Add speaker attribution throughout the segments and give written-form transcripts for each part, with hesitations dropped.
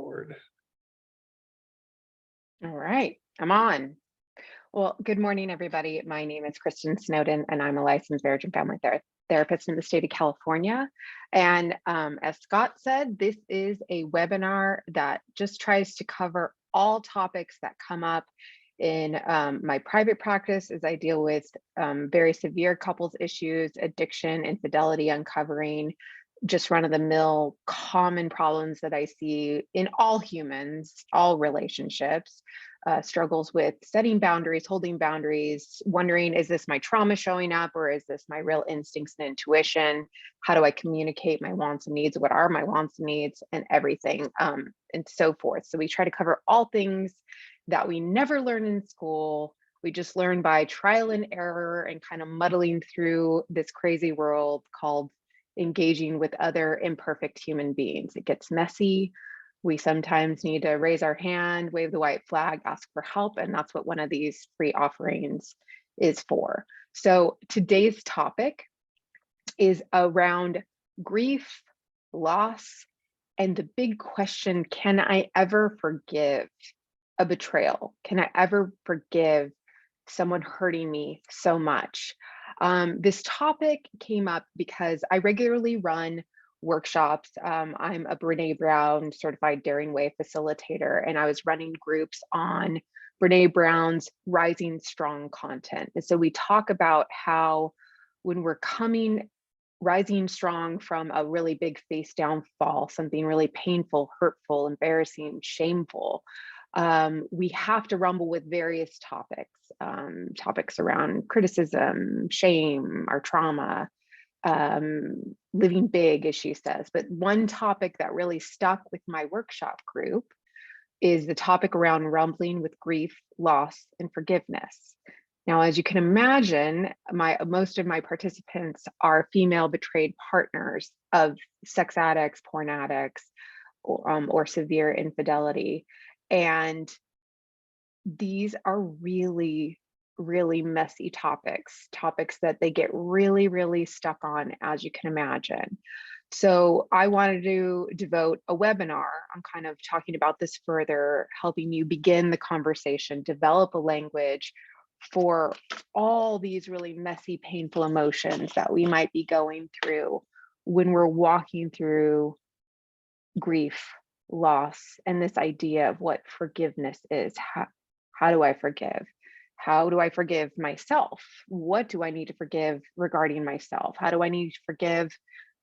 Speaker 1: record.
Speaker 2: All right, I'm on. Well, good morning, everybody. My name is Kristin Snowden, and I'm a licensed marriage and family therapist in the state of California. And as Scott said, this is a webinar that just tries to cover all topics that come up in my private practice as I deal with very severe couples issues, addiction, infidelity, uncovering just run-of-the-mill common problems that I see in all humans, all relationships, struggles with setting boundaries, holding boundaries, wondering, is this my trauma showing up or is this my real instincts and intuition? How do I communicate my wants and needs? What are my wants and needs and everything, and so forth. So we try to cover all things that we never learn in school. We just learn by trial and error and kind of muddling through this crazy world called engaging with other imperfect human beings. It gets messy. We sometimes need to raise our hand, wave the white flag, ask for help, and that's what one of these free offerings is for. So today's topic is around grief, loss, and the big question, can I ever forgive a betrayal? Can I ever forgive someone hurting me so much? This topic came up because I regularly run workshops. I'm a Brene Brown certified Daring Way facilitator, and I was running groups on Brene Brown's Rising Strong content. And so we talk about how when we're rising strong from a really big face down fall, something really painful, hurtful, embarrassing, shameful, we have to rumble with various topics, topics around criticism, shame, our trauma, living big, as she says. But one topic that really stuck with my workshop group is the topic around rumbling with grief, loss, and forgiveness. Now, as you can imagine, most of my participants are female betrayed partners of sex addicts, porn addicts, or severe infidelity. And these are really, really messy topics that they get really, really stuck on, as you can imagine. So I wanted to devote a webinar on kind of talking about this further, helping you begin the conversation, develop a language for all these really messy, painful emotions that we might be going through when we're walking through grief, loss, and this idea of what forgiveness is. How do I forgive? How do I forgive myself? What do I need to forgive regarding myself? How do I need to forgive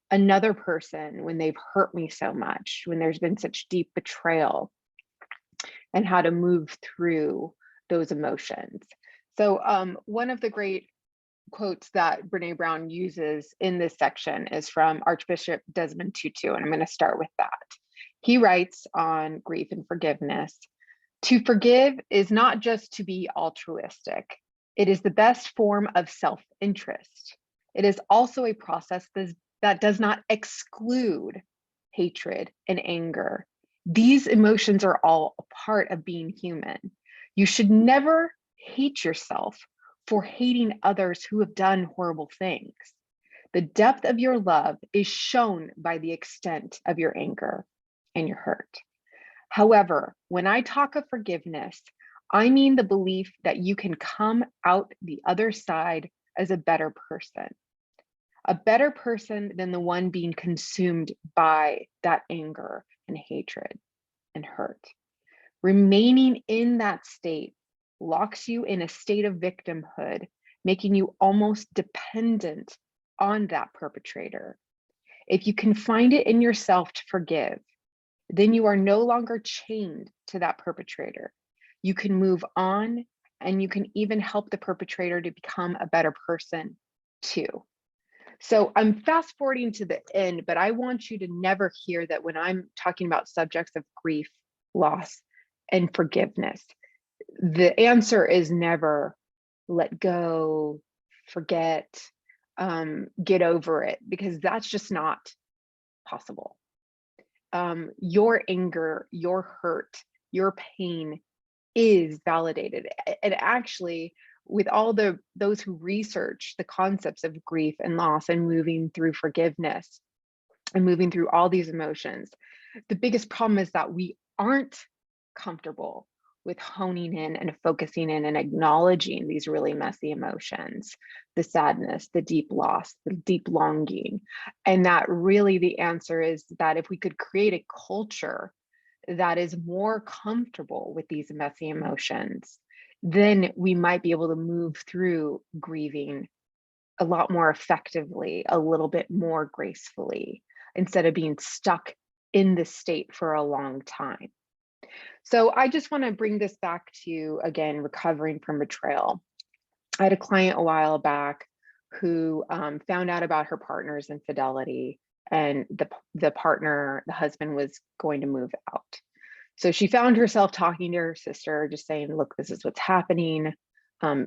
Speaker 2: another person when they've hurt me so much, when there's been such deep betrayal, and how to move through those emotions? So one of the great quotes that Brene Brown uses in this section is from Archbishop Desmond Tutu, and I'm going to start with that. He writes on grief and forgiveness, "To forgive is not just to be altruistic. It is the best form of self-interest. It is also a process that does not exclude hatred and anger. These emotions are all a part of being human. You should never hate yourself for hating others who have done horrible things. The depth of your love is shown by the extent of your anger and your hurt. However, when I talk of forgiveness, I mean the belief that you can come out the other side as a better person than the one being consumed by that anger and hatred and hurt. Remaining in that state locks you in a state of victimhood, making you almost dependent on that perpetrator. If you can find it in yourself to forgive, then you are no longer chained to that perpetrator. You can move on, and you can even help the perpetrator to become a better person too." So I'm fast forwarding to the end, but I want you to never hear that when I'm talking about subjects of grief, loss, and forgiveness, the answer is never let go, forget, get over it, because that's just not possible. Your anger, your hurt, your pain is validated. And actually, with all those who research the concepts of grief and loss and moving through forgiveness and moving through all these emotions, the biggest problem is that we aren't comfortable with honing in and focusing in and acknowledging these really messy emotions, the sadness, the deep loss, the deep longing. And that really the answer is that if we could create a culture that is more comfortable with these messy emotions, then we might be able to move through grieving a lot more effectively, a little bit more gracefully, instead of being stuck in this state for a long time. So I just want to bring this back to, again, recovering from betrayal. I had a client a while back who found out about her partner's infidelity, and the partner, the husband, was going to move out. So she found herself talking to her sister, just saying, look, this is what's happening.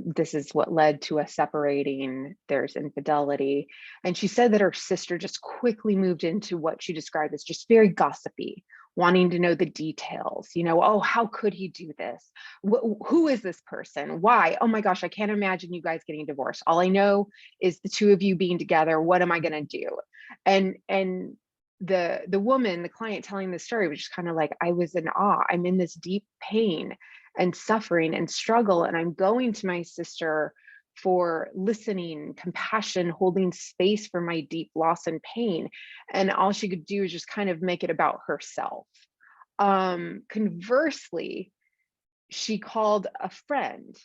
Speaker 2: This is what led to us separating. There's infidelity. And she said that her sister just quickly moved into what she described as just very gossipy, wanting to know the details. Oh, how could he do this? Who is this person? Why? Oh my gosh, I can't imagine you guys getting divorced. All I know is the two of you being together. What am I going to do? And the woman, the client telling the story, was just kind of like, I was in awe. I'm in this deep pain and suffering and struggle, and I'm going to my sister for listening, compassion, holding space for my deep loss and pain. And all she could do is just kind of make it about herself. Conversely, she called a friend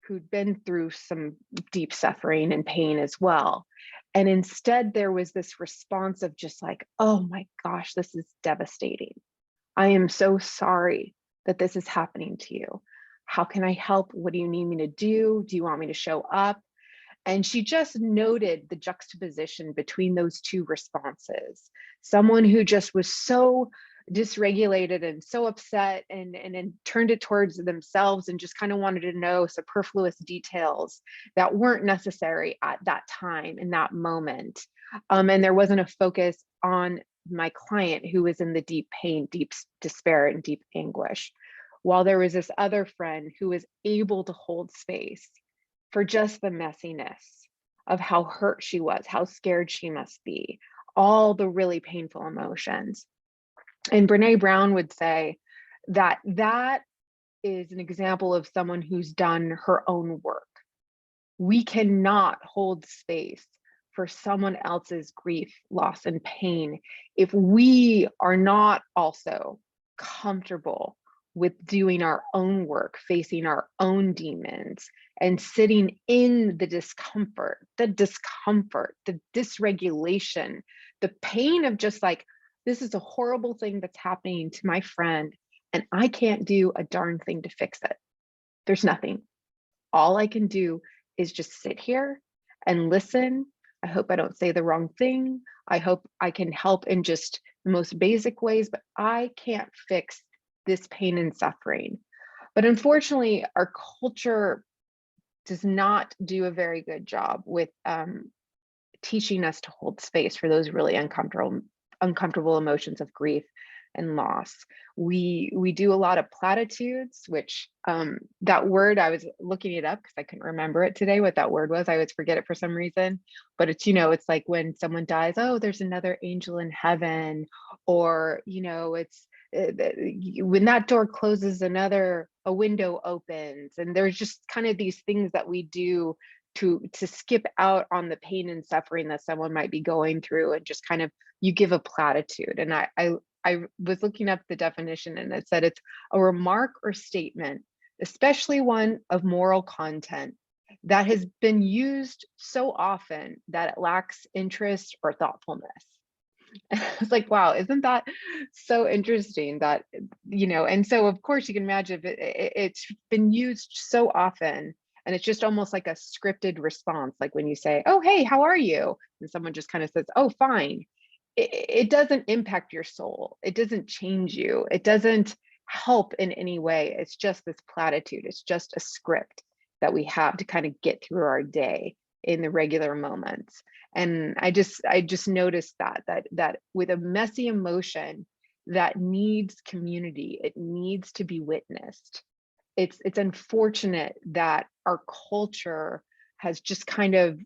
Speaker 2: who'd been through some deep suffering and pain as well. And instead, there was this response of just like, oh my gosh, this is devastating. I am so sorry that this is happening to you. How can I help? What do you need me to do? Do you want me to show up? And she just noted the juxtaposition between those two responses. Someone who just was so dysregulated and so upset and turned it towards themselves and just kind of wanted to know superfluous details that weren't necessary at that time, in that moment. And there wasn't a focus on my client, who was in the deep pain, deep despair, and deep anguish. While there was this other friend who was able to hold space for just the messiness of how hurt she was, how scared she must be, all the really painful emotions. And Brene Brown would say that that is an example of someone who's done her own work. We cannot hold space for someone else's grief, loss, and pain if we are not also comfortable with doing our own work, facing our own demons, and sitting in the discomfort, the dysregulation, the pain of just like, this is a horrible thing that's happening to my friend, and I can't do a darn thing to fix it. There's nothing. All I can do is just sit here and listen. I hope I don't say the wrong thing. I hope I can help in just the most basic ways, but I can't fix this pain and suffering. But unfortunately, our culture does not do a very good job with teaching us to hold space for those really uncomfortable emotions of grief and loss. We do a lot of platitudes, which that word, I was looking it up because I couldn't remember it today, what that word was. I always forget it for some reason, but it's, it's like when someone dies, oh, there's another angel in heaven, or, it's when that door closes, a window opens. And there's just kind of these things that we do to skip out on the pain and suffering that someone might be going through, and just kind of, you give a platitude. And I was looking up the definition, and it said it's a remark or statement, especially one of moral content, that has been used so often that it lacks interest or thoughtfulness. And I was like, wow, isn't that so interesting that, and so of course you can imagine if it's been used so often, and it's just almost like a scripted response. Like when you say, oh, hey, how are you? And someone just kind of says, oh, fine. It doesn't impact your soul. It doesn't change you. It doesn't help in any way. It's just this platitude. It's just a script that we have to kind of get through our day in the regular moments. And I just noticed that with a messy emotion that needs community, it needs to be witnessed. It's unfortunate that our culture has just kind of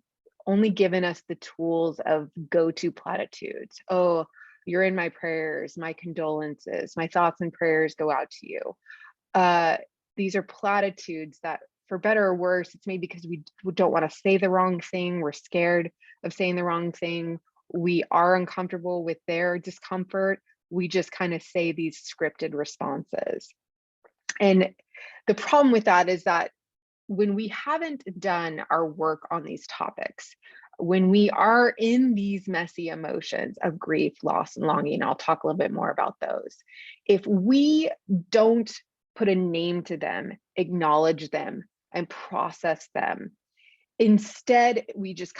Speaker 2: only given us the tools of go-to platitudes. Oh, You're in my prayers, my condolences, my thoughts and prayers go out to you. These are platitudes that, for better or worse, it's maybe because we don't want to say the wrong thing. We're scared of saying the wrong thing. We are uncomfortable with their discomfort. We just kind of say these scripted responses. And the problem with that is that when we haven't done our work on these topics, when we are in these messy emotions of grief, loss, and longing, I'll talk a little bit more about those. If we don't put a name to them, acknowledge them, and process them, instead, we just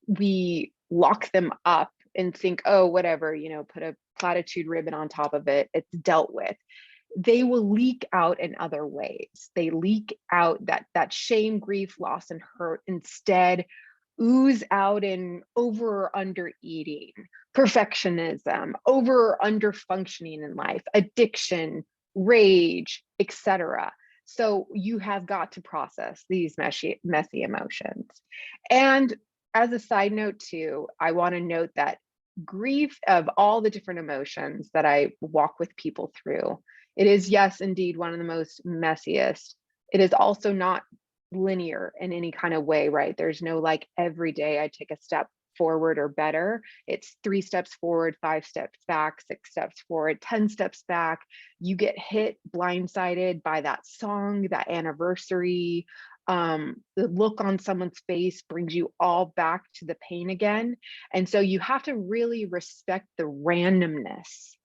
Speaker 2: we lock them up and think, oh, whatever, put a platitude ribbon on top of it, it's dealt with. They will leak out in other ways. They leak out that shame, grief, loss, and hurt instead ooze out in over or under eating, perfectionism, over or under functioning in life, addiction, rage, etc. So you have got to process these messy emotions. And as a side note too, I want to note that grief, of all the different emotions that I walk with people through, it is, yes, indeed, one of the most messiest. It is also not linear in any kind of way, right? There's no like every day I take a step forward or better. It's 3 steps forward, 5 steps back, 6 steps forward, 10 steps back. You get hit blindsided by that song, that anniversary. The look on someone's face brings you all back to the pain again. And so you have to really respect the randomness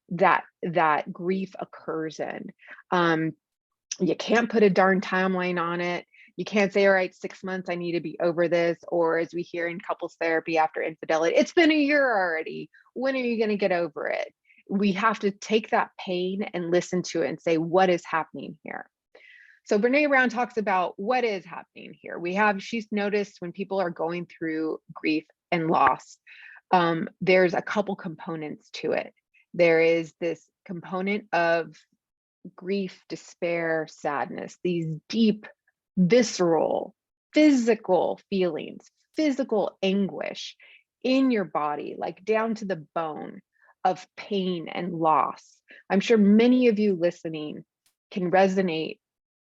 Speaker 2: that grief occurs in. You can't put a darn timeline on it. You can't say, all right, 6 months, I need to be over this. Or as we hear in couples therapy after infidelity, it's been a year already. When are you going to get over it? We have to take that pain and listen to it and say, what is happening here? So Brene Brown talks about what is happening here. She's noticed when people are going through grief and loss, there's a couple components to it. There is this component of grief, despair, sadness, these deep, visceral, physical feelings, physical anguish in your body, like down to the bone of pain and loss. I'm sure many of you listening can resonate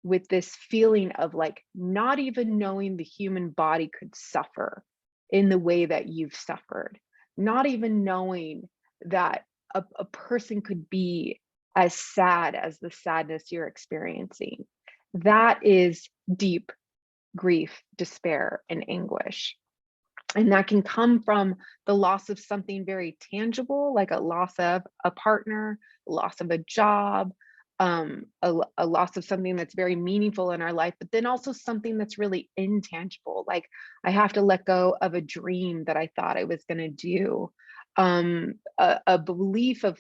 Speaker 2: with this feeling of like not even knowing the human body could suffer in the way that you've suffered, not even knowing that a person could be as sad as the sadness you're experiencing. That is deep grief, despair, and anguish. And that can come from the loss of something very tangible, like a loss of a partner, loss of a job, a loss of something that's very meaningful in our life, but then also something that's really intangible. Like I have to let go of a dream that I thought I was going to do, a belief of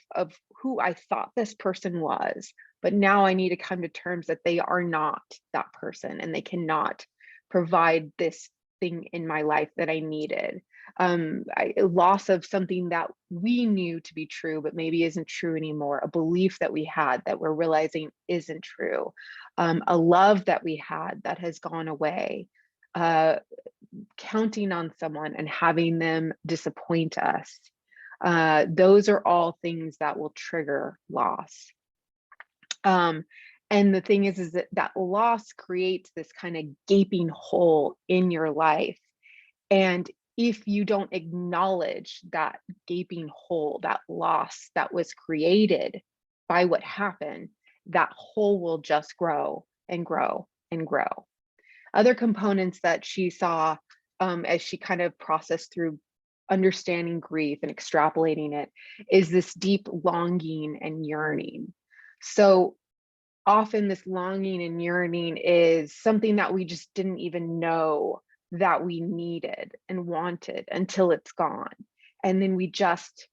Speaker 2: who I thought this person was, but now I need to come to terms that they are not that person and they cannot provide this thing in my life that I needed. Loss of something that we knew to be true, but maybe isn't true anymore. A belief that we had that we're realizing isn't true. A love that we had that has gone away. Counting on someone and having them disappoint us. Those are all things that will trigger loss. And the thing is that loss creates this kind of gaping hole in your life. And if you don't acknowledge that gaping hole, that loss that was created by what happened, that hole will just grow and grow and grow. Other components that she saw as she kind of processed through understanding grief and extrapolating it is this deep longing and yearning. So often this longing and yearning is something that we just didn't even know that we needed and wanted until it's gone. And then we just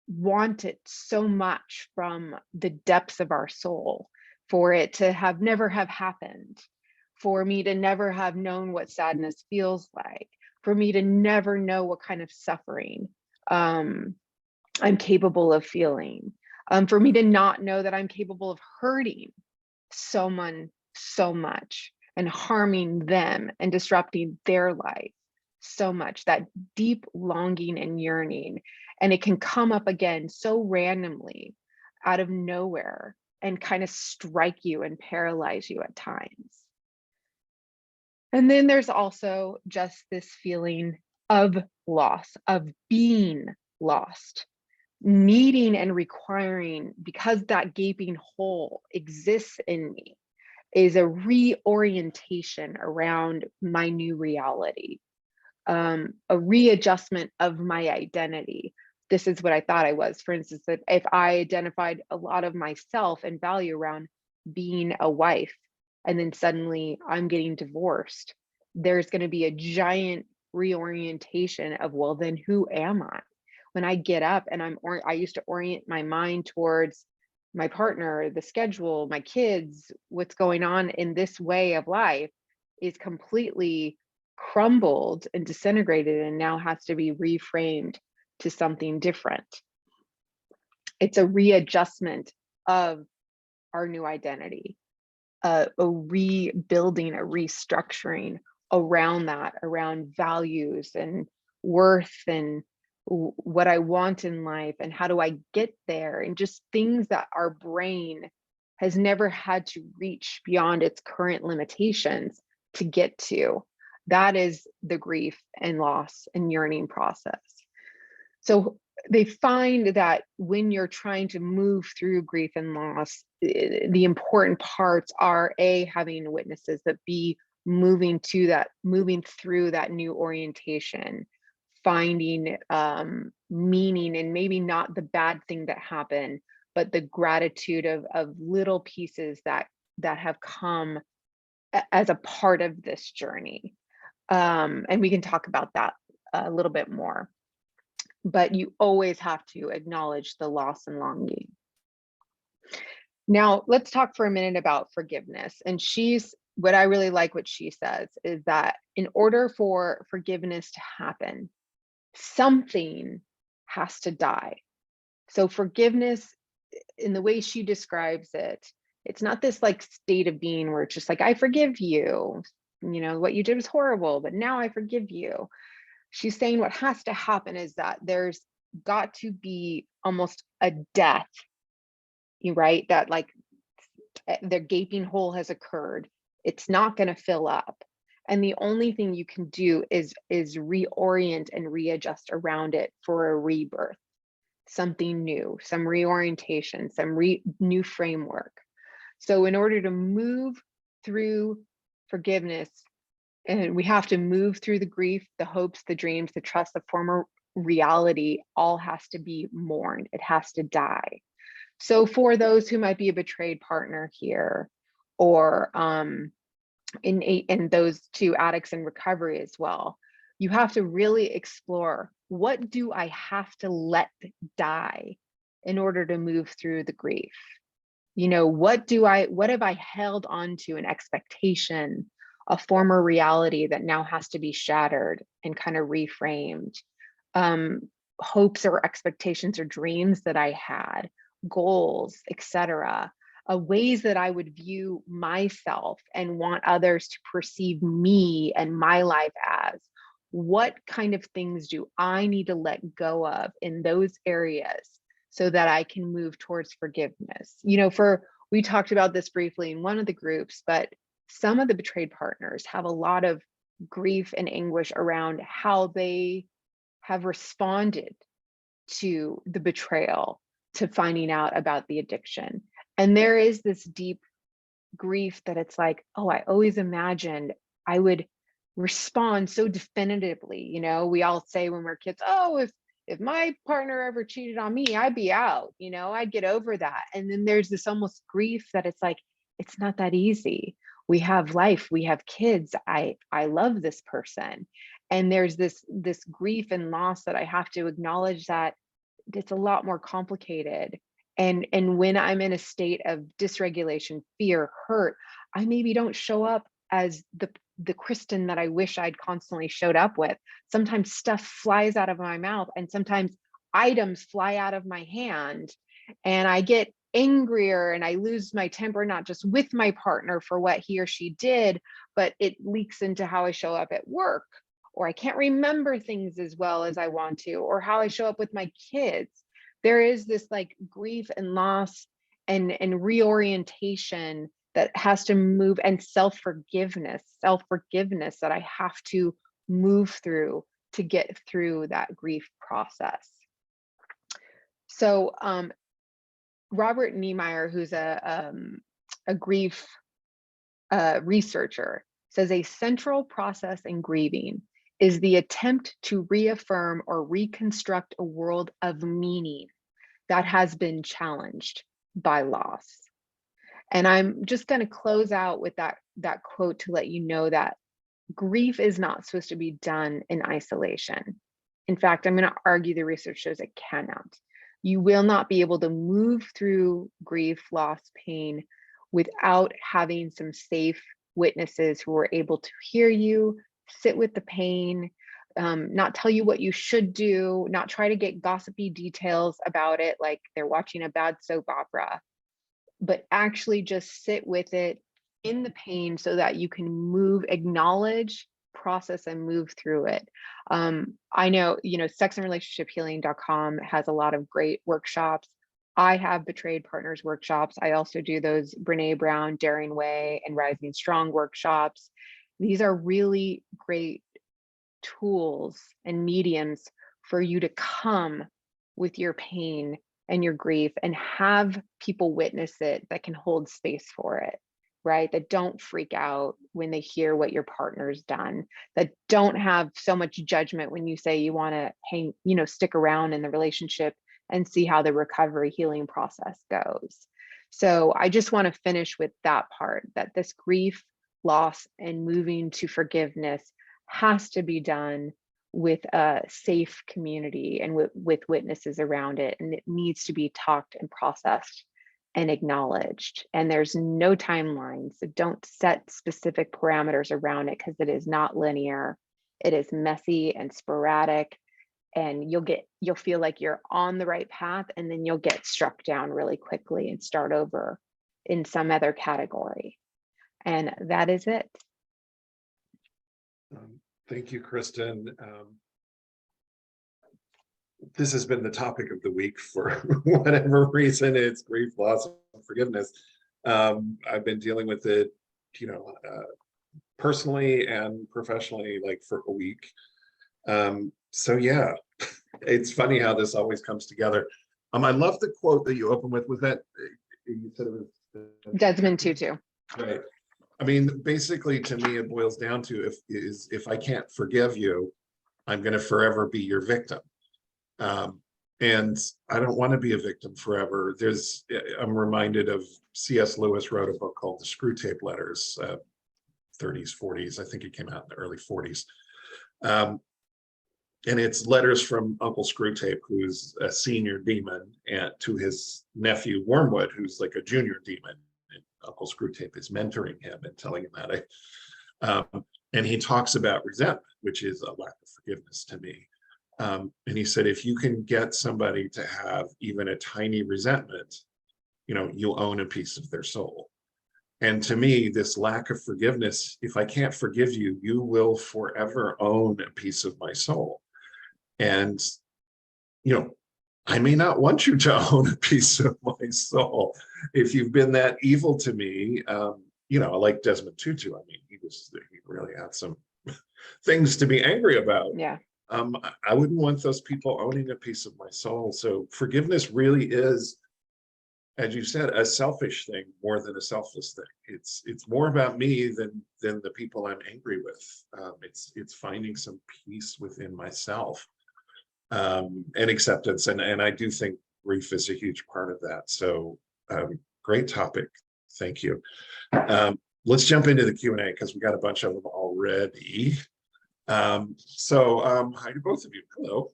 Speaker 2: want it so much from the depths of our soul for it to have never have happened, for me to never have known what sadness feels like, for me to never know what kind of suffering I'm capable of feeling, for me to not know that I'm capable of hurting someone so much and harming them and disrupting their life so much, that deep longing and yearning. And it can come up again so randomly out of nowhere and kind of strike you and paralyze you at times. And then there's also just this feeling of loss, of being lost, needing and requiring, because that gaping hole exists in me, is a reorientation around my new reality, a readjustment of my identity. This is what I thought I was. For instance, that if I identified a lot of myself and value around being a wife, and then suddenly I'm getting divorced, there's going to be a giant reorientation of, well, then who am I? When I get up and I used to orient my mind towards my partner, the schedule, my kids, what's going on in this way of life is completely crumbled and disintegrated and now has to be reframed to something different. It's a readjustment of our new identity, a rebuilding, a restructuring around that, around values and worth and what I want in life and how do I get there, and just things that our brain has never had to reach beyond its current limitations to get to. That is the grief and loss and yearning process. So they find that when you're trying to move through grief and loss, the important parts are A, having witnesses, but B, moving through that new orientation, finding meaning, and maybe not the bad thing that happened, but the gratitude of little pieces that have come as a part of this journey. And we can talk about that a little bit more. But you always have to acknowledge the loss and longing. Now, let's talk for a minute about forgiveness. And what I really like what she says is that in order for forgiveness to happen, something has to die. So forgiveness, in the way she describes it, it's not this like state of being where it's just like, I forgive you, what you did was horrible, but now I forgive you. She's saying what has to happen is that there's got to be almost a death, right? That like the gaping hole has occurred. It's not going to fill up. And the only thing you can do is reorient and readjust around it for a rebirth, something new, some reorientation, some new framework. So in order to move through forgiveness, and we have to move through the grief, the hopes, the dreams, the trust, the former reality, all has to be mourned. It has to die. So for those who might be a betrayed partner here, or in those two addicts in recovery as well, you have to really explore, what do I have to let die in order to move through the grief? What have I held on to, an expectation, a former reality that now has to be shattered and kind of reframed, hopes or expectations or dreams that I had, goals, etc., ways that I would view myself and want others to perceive me and my life as. What kind of things do I need to let go of in those areas so that I can move towards forgiveness? We talked about this briefly in one of the groups, but some of the betrayed partners have a lot of grief and anguish around how they have responded to the betrayal, to finding out about the addiction. And there is this deep grief that it's like, oh, I always imagined I would respond so definitively. We all say when we're kids, oh, if my partner ever cheated on me, I'd be out, I'd get over that. And then there's this almost grief that it's like, it's not that easy. We have life, we have kids. I love this person. And there's this grief and loss that I have to acknowledge that it's a lot more complicated. And when I'm in a state of dysregulation, fear, hurt, I maybe don't show up as the Kristin that I wish I'd constantly showed up with. Sometimes stuff flies out of my mouth, and sometimes items fly out of my hand, and I get angrier and I lose my temper, not just with my partner for what he or she did, but it leaks into how I show up at work, or I can't remember things as well as I want to, or how I show up with my kids. There is this like grief and loss and reorientation that has to move, and self-forgiveness that I have to move through to get through that grief process. So Robert Niemeyer, who's a grief researcher, says a central process in grieving is the attempt to reaffirm or reconstruct a world of meaning that has been challenged by loss. And I'm just going to close out with that quote to let you know that grief is not supposed to be done in isolation. In fact, I'm going to argue the research shows it cannot. You will not be able to move through grief, loss, pain without having some safe witnesses who are able to hear you, sit with the pain, not tell you what you should do, not try to get gossipy details about it like they're watching a bad soap opera, but actually just sit with it in the pain so that you can move, acknowledge, process, and move through it. I know, sexandrelationshiphealing.com has a lot of great workshops. I have Betrayed Partners workshops. I also do those Brene Brown, Daring Way, and Rising Strong workshops. These are really great tools and mediums for you to come with your pain and your grief and have people witness it that can hold space for it, right? That don't freak out when they hear what your partner's done, that don't have so much judgment when you say you want to stick around in the relationship and see how the recovery healing process goes. So I just want to finish with that part, that this grief, loss, and moving to forgiveness has to be done with a safe community and with witnesses around it. And it needs to be talked and processed and acknowledged. And there's no timeline. So don't set specific parameters around it because it is not linear. It is messy and sporadic. And you'll feel like you're on the right path, and then you'll get struck down really quickly and start over in some other category. And that is it.
Speaker 1: Thank you, Kristin. This has been the topic of the week for whatever reason. It's grief, loss, and forgiveness. I've been dealing with it, personally and professionally, like for a week. So yeah, it's funny how this always comes together. I love the quote that you opened with. Was that you said it was
Speaker 2: Desmond Tutu?
Speaker 1: Right. I mean, basically, to me, it boils down to if I can't forgive you, I'm going to forever be your victim. And I don't want to be a victim forever. I'm reminded of C.S. Lewis wrote a book called The Screwtape Letters, 30s, 40s. I think it came out in the early 40s. And it's letters from Uncle Screwtape, who's a senior demon, and to his nephew Wormwood, who's like a junior demon. And Uncle Screwtape is mentoring him and telling him how to. And he talks about resentment, which is a lack of forgiveness to me. And he said, if you can get somebody to have even a tiny resentment, you'll own a piece of their soul. And to me, this lack of forgiveness, if I can't forgive you, you will forever own a piece of my soul. And, I may not want you to own a piece of my soul. If you've been that evil to me, like Desmond Tutu, I mean, he really had some things to be angry about.
Speaker 2: Yeah.
Speaker 1: I wouldn't want those people owning a piece of my soul. So forgiveness really is, as you said, a selfish thing more than a selfless thing. It's more about me than the people I'm angry with. It's finding some peace within myself, and acceptance. And I do think grief is a huge part of that. So great topic. Thank you. Let's jump into the Q&A because we got a bunch of them already. Hi to both of you. Hello.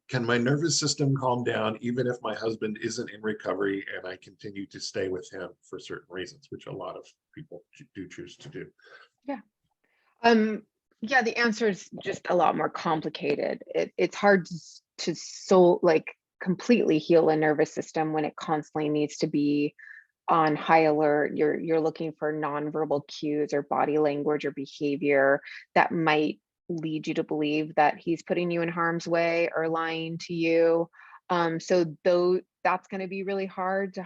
Speaker 1: Can my nervous system calm down even if my husband isn't in recovery and I continue to stay with him for certain reasons, which a lot of people do choose to do?
Speaker 2: Yeah. Yeah, the answer is just a lot more complicated. It's hard to completely heal a nervous system when it constantly needs to be on high alert. You're looking for nonverbal cues or body language or behavior that might lead you to believe that he's putting you in harm's way or lying to you. So though that's going to be really hard to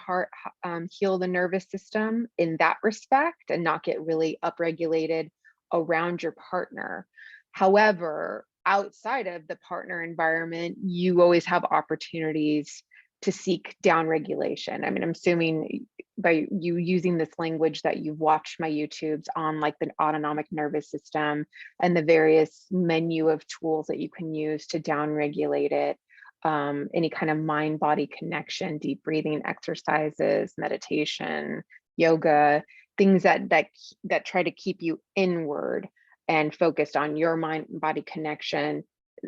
Speaker 2: heal the nervous system in that respect and not get really upregulated around your partner. However, outside of the partner environment, you always have opportunities to seek down regulation. I mean, I'm assuming by you using this language that you've watched my YouTubes on, like the autonomic nervous system and the various menu of tools that you can use to down regulate it. Any kind of mind body connection, deep breathing exercises, meditation, yoga, things that try to keep you inward and focused on your mind body connection,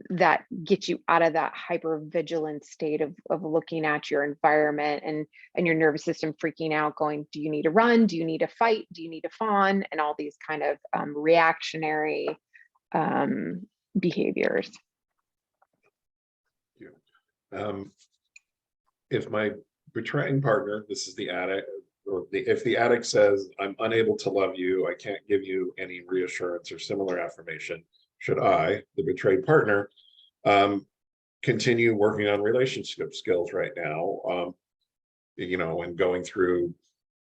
Speaker 2: that get you out of that hyper vigilant state of looking at your environment and your nervous system freaking out, going, do you need to run, do you need to fight, do you need to fawn, and all these kind of reactionary behaviors.
Speaker 1: If my betraying partner, this is the addict, or if the addict says, I'm unable to love you, I can't give you any reassurance or similar affirmation, should I, the betrayed partner, continue working on relationship skills right now, and going through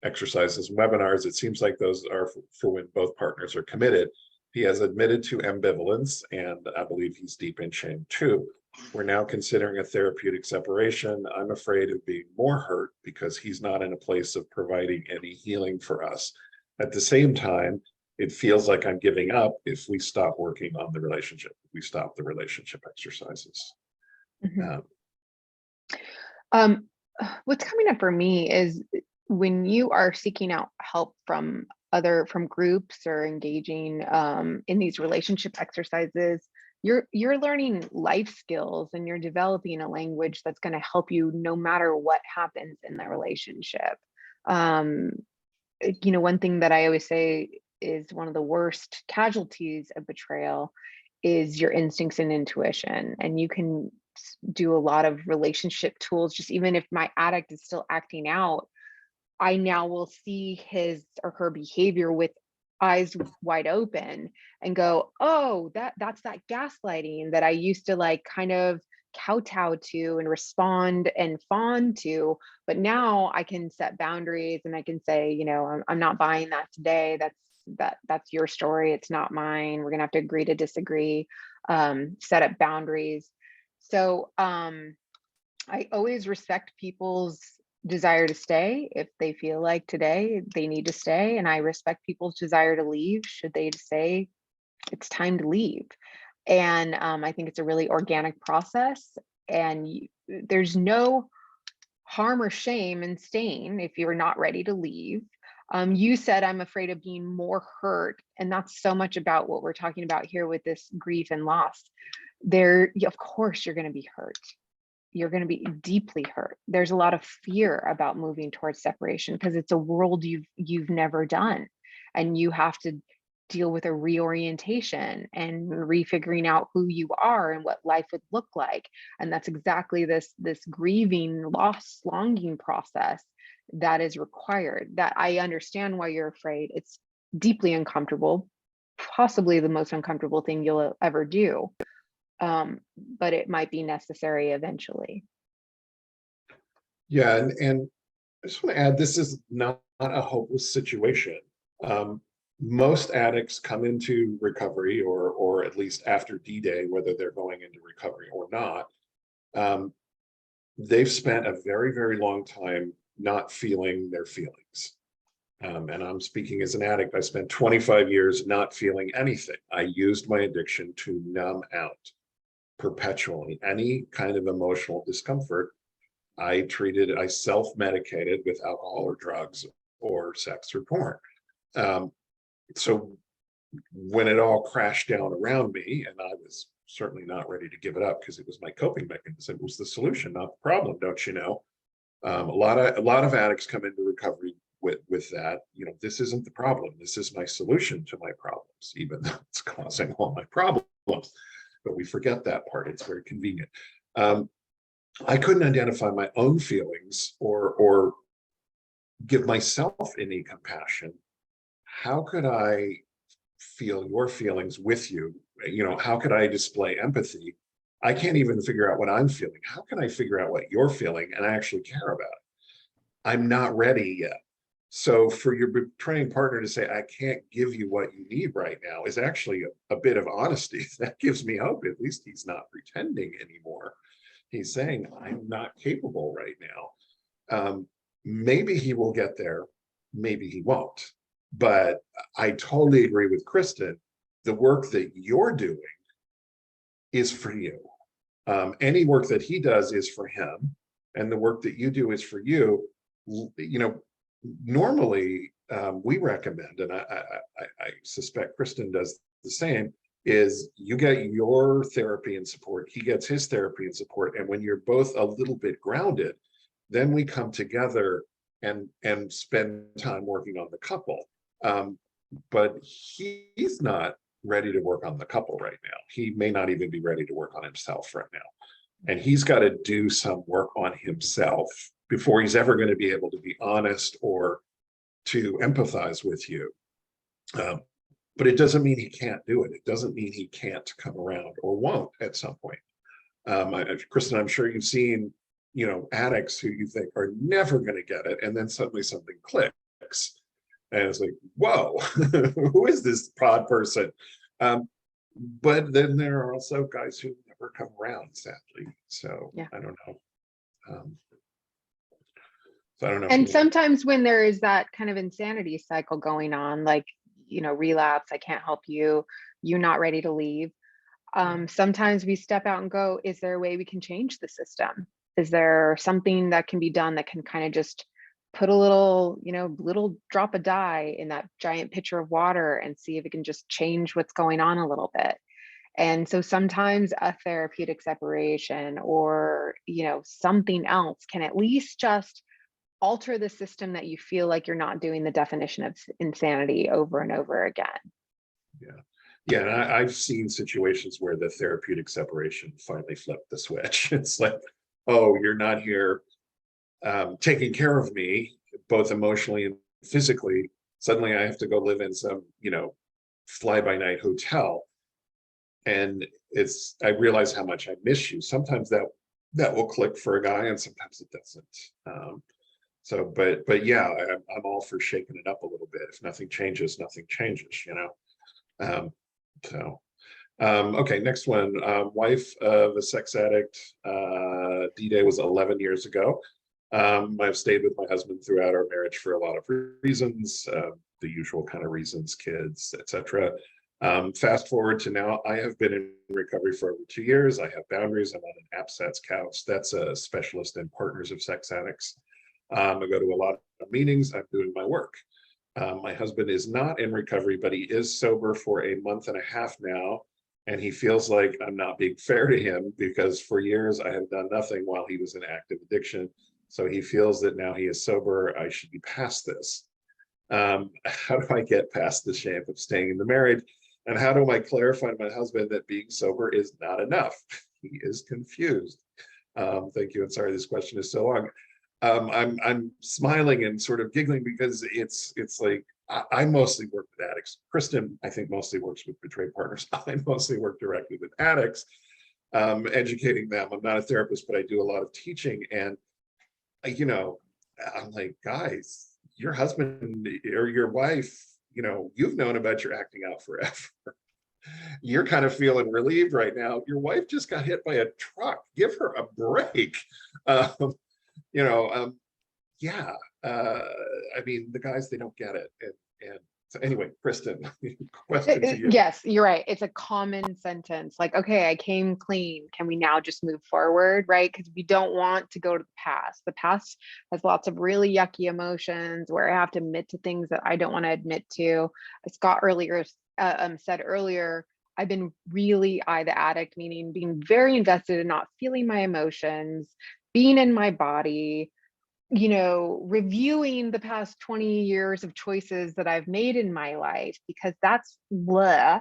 Speaker 1: exercises and webinars? It seems like those are for when both partners are committed. He has admitted to ambivalence, and I believe he's deep in shame too. We're now considering a therapeutic separation. I'm afraid of being more hurt because he's not in a place of providing any healing for us. At the same time, it feels like I'm giving up if we stop working on the relationship, if we stop the relationship exercises.
Speaker 2: Mm-hmm. What's coming up for me is when you are seeking out help from groups or engaging in these relationship exercises, you're learning life skills and you're developing a language that's going to help you no matter what happens in the relationship. One thing that I always say is one of the worst casualties of betrayal is your instincts and intuition. And you can do a lot of relationship tools. Just even if my addict is still acting out, I now will see his or her behavior with eyes wide open and go, oh, that's that gaslighting that I used to like kind of kowtow to and respond and fawn to. But now I can set boundaries and I can say, I'm not buying that today. That's your story. It's not mine. We're gonna have to agree to disagree, set up boundaries. So I always respect people's desire to stay if they feel like today they need to stay, and I respect people's desire to leave should they say it's time to leave. And I think it's a really organic process, and there's no harm or shame in staying if you're not ready to leave. You said, I'm afraid of being more hurt, and that's so much about what we're talking about here with this grief and loss. Of course you're going to be hurt. You're going to be deeply hurt. There's a lot of fear about moving towards separation because it's a world you've never done, and you have to deal with a reorientation and refiguring out who you are and what life would look like. And that's exactly this grieving, loss, longing process that is required. That I understand why you're afraid. It's deeply uncomfortable, possibly the most uncomfortable thing you'll ever do. But it might be necessary eventually.
Speaker 1: Yeah, and I just want to add, this is not a hopeless situation. Most addicts come into recovery, or at least after D-Day, whether they're going into recovery or not, they've spent a very, very long time not feeling their feelings. And I'm speaking as an addict. I spent 25 years not feeling anything. I used my addiction to numb out perpetually any kind of emotional discomfort. I self-medicated with alcohol or drugs or sex or porn. So when it all crashed down around me, and I was certainly not ready to give it up because it was my coping mechanism, it was the solution, not the problem, don't you know? A lot of addicts come into recovery with that. This isn't the problem. This is my solution to my problems, even though it's causing all my problems. But we forget that part. It's very convenient. I couldn't identify my own feelings or give myself any compassion. How could I feel your feelings with you how could I display empathy? I can't even figure out what I'm feeling. How can I figure out what you're feeling and I actually care about it? I'm not ready yet. So for your betraying partner to say, I can't give you what you need right now is actually a bit of honesty. That gives me hope. At least he's not pretending anymore. He's saying, I'm not capable right now. Maybe he will get there. Maybe he won't. But I totally agree with Kristin. The work that you're doing is for you. Any work that he does is for him. And the work that you do is for you. Normally we recommend, and I suspect Kristin does the same, is you get your therapy and support, he gets his therapy and support, and when you're both a little bit grounded, then we come together and spend time working on the couple. But he's not ready to work on the couple right now. He may not even be ready to work on himself right now. And he's got to do some work on himself before he's ever going to be able to be honest or to empathize with you. But it doesn't mean he can't do it. It doesn't mean he can't come around or won't at some point. Kristin, I'm sure you've seen, addicts who you think are never going to get it, and then suddenly something clicks. And it's like, whoa, who is this prod person? But then there are also guys who never come around, sadly. So yeah. I don't know. So I don't know.
Speaker 2: And sometimes when there is that kind of insanity cycle going on, like, relapse, I can't help you, you're not ready to leave. Sometimes we step out and go, is there a way we can change the system? Is there something that can be done that can kind of just put a little drop of dye in that giant pitcher of water and see if it can just change what's going on a little bit? And so sometimes a therapeutic separation or, something else can at least just alter the system that you feel like you're not doing the definition of insanity over and over again.
Speaker 1: Yeah. And I've seen situations where the therapeutic separation finally flipped the switch. It's like, oh, you're not here taking care of me, both emotionally and physically. Suddenly I have to go live in some, fly-by-night hotel. And I realize how much I miss you. Sometimes that will click for a guy and sometimes it doesn't. But yeah, I'm all for shaking it up a little bit. If nothing changes, nothing changes, okay, next one. Wife of a sex addict. D-Day was 11 years ago. I've stayed with my husband throughout our marriage for a lot of reasons, the usual kind of reasons, kids, etc. Fast forward to now, I have been in recovery for over 2 years. I have boundaries. I'm on an APSATS couch. That's a specialist in partners of sex addicts. I go to a lot of meetings. I'm doing my work. My husband is not in recovery, but he is sober for a month and a half now. And he feels like I'm not being fair to him because for years I have done nothing while he was in active addiction. So he feels that now he is sober, I should be past this. How do I get past the shame of staying in the marriage? And how do I clarify to my husband that being sober is not enough? He is confused. Thank you. And sorry, this question is so long. I'm smiling and sort of giggling because it's like I mostly work with addicts. Kristin, I think, mostly works with betrayed partners. I mostly work directly with addicts, educating them. I'm not a therapist, but I do a lot of teaching. And, I'm like, guys, your husband or your wife, you've known about your acting out forever. You're kind of feeling relieved right now. Your wife just got hit by a truck. Give her a break. Yeah. I mean, the guys, they don't get it. And so anyway, Kristin, question to you.
Speaker 2: Yes, you're right. It's a common sentence like, okay, I came clean. Can we now just move forward? Right? Because we don't want to go to the past. The past has lots of really yucky emotions where I have to admit to things that I don't want to admit to. Scott said earlier, I've been really the addict, meaning being very invested in not feeling my emotions, being in my body, reviewing the past 20 years of choices that I've made in my life, because that's blah.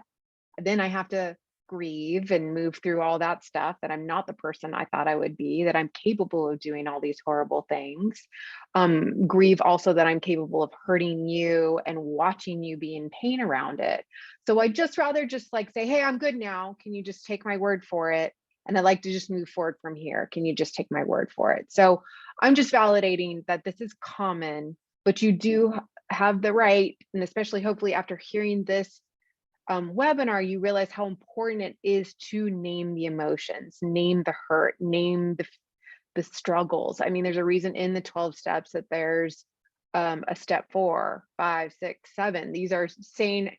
Speaker 2: Then I have to grieve and move through all that stuff, that I'm not the person I thought I would be, that I'm capable of doing all these horrible things. Grieve also that I'm capable of hurting you and watching you be in pain around it. So I just rather just like say, hey, I'm good now. Can you just take my word for it? And I'd like to just move forward from here. Can you just take my word for it? So I'm just validating that this is common, but you do have the right, and especially hopefully after hearing this webinar, you realize how important it is to name the emotions, name the hurt, name the struggles. I mean, there's a reason in the 12 steps that there's a step 4, 5, 6, 7. These are saying,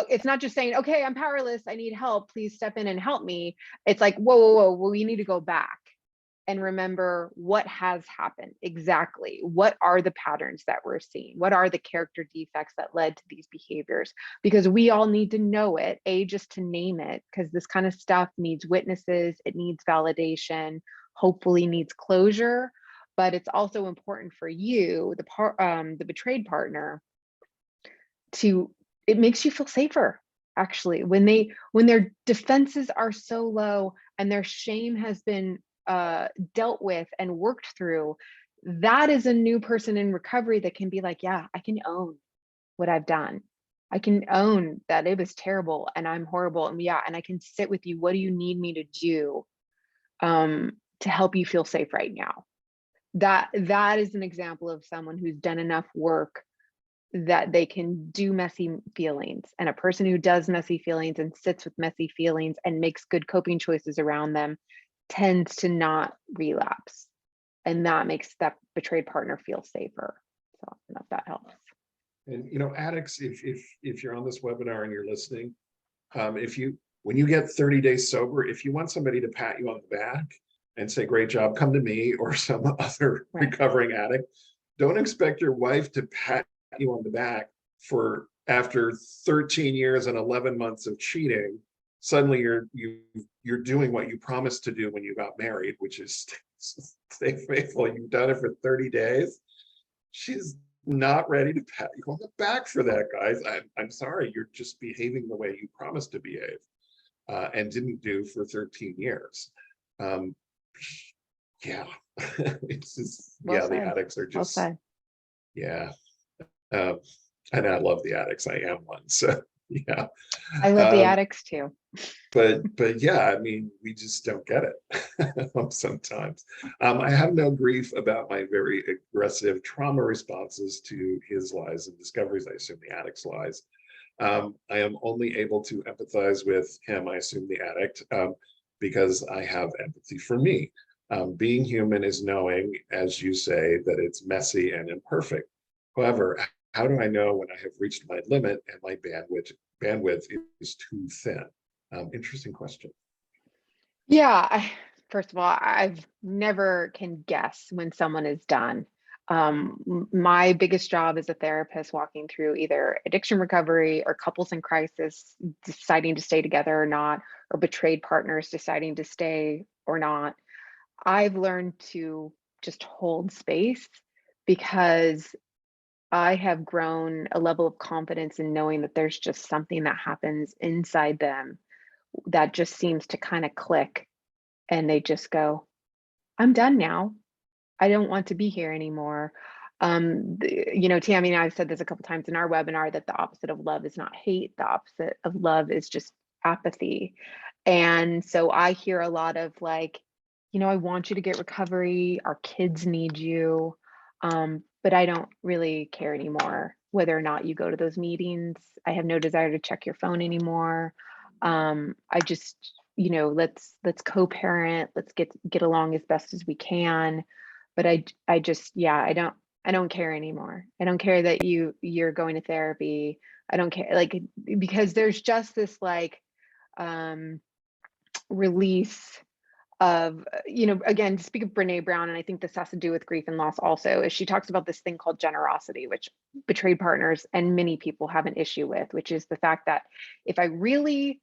Speaker 2: it's not just saying, okay, I'm powerless, I need help, please step in and help me. It's like, whoa, whoa, whoa, well, you need to go back and remember what has happened exactly. What are the patterns that we're seeing? What are the character defects that led to these behaviors? Because we all need to know it, just to name it, because this kind of stuff needs witnesses, it needs validation, hopefully needs closure, but it's also important for you, the betrayed partner, it makes you feel safer. Actually, when their defenses are so low and their shame has been dealt with and worked through, that is a new person in recovery that can be like, yeah, I can own what I've done. I can own that it was terrible and I'm horrible. And yeah, and I can sit with you. What do you need me to do to help you feel safe right now? That is an example of someone who's done enough work that they can do messy feelings. And a person who does messy feelings and sits with messy feelings and makes good coping choices around them tends to not relapse. And that makes that betrayed partner feel safer. So I don't know if that helps.
Speaker 1: And addicts, if you're on this webinar and you're listening, when you get 30 days sober, if you want somebody to pat you on the back and say, great job, come to me or some other recovering addict, don't expect your wife to pat you on the back for after 13 years and 11 months of cheating. Suddenly you're doing what you promised to do when you got married, which is stay faithful. You've done it for 30 days. She's not ready to pat you on the back for that, guys. I'm sorry, you're just behaving the way you promised to behave and didn't do for 13 years. Yeah, it's just, the addicts are just, yeah. And I love the addicts. I am one. So yeah.
Speaker 2: I love the addicts too.
Speaker 1: But yeah, I mean, we just don't get it sometimes. I have no grief about my very aggressive trauma responses to his lies and discoveries. I assume the addict's lies. I am only able to empathize with him, I assume the addict, because I have empathy for me. Being human is knowing, as you say, that it's messy and imperfect. However, how do I know when I have reached my limit and my bandwidth is too thin? Interesting question.
Speaker 2: Yeah, first of all, I've never can guess when someone is done. My biggest job as a therapist, walking through either addiction recovery or couples in crisis deciding to stay together or not, or betrayed partners deciding to stay or not, I've learned to just hold space, because I have grown a level of confidence in knowing that there's just something that happens inside them that just seems to kind of click, and they just go, I'm done now. I don't want to be here anymore. Tammy and I have said this a couple times in our webinar, that the opposite of love is not hate. The opposite of love is just apathy. And so I hear a lot of like, I want you to get recovery. Our kids need you. But I don't really care anymore whether or not you go to those meetings. I have no desire to check your phone anymore. I just, let's co-parent, let's get along as best as we can. But I just, I don't care anymore. I don't care that you're going to therapy. I don't care, like, because there's just this like release of, again, to speak of Brene Brown, and I think this has to do with grief and loss also, is she talks about this thing called generosity, which betrayed partners and many people have an issue with, which is the fact that if I really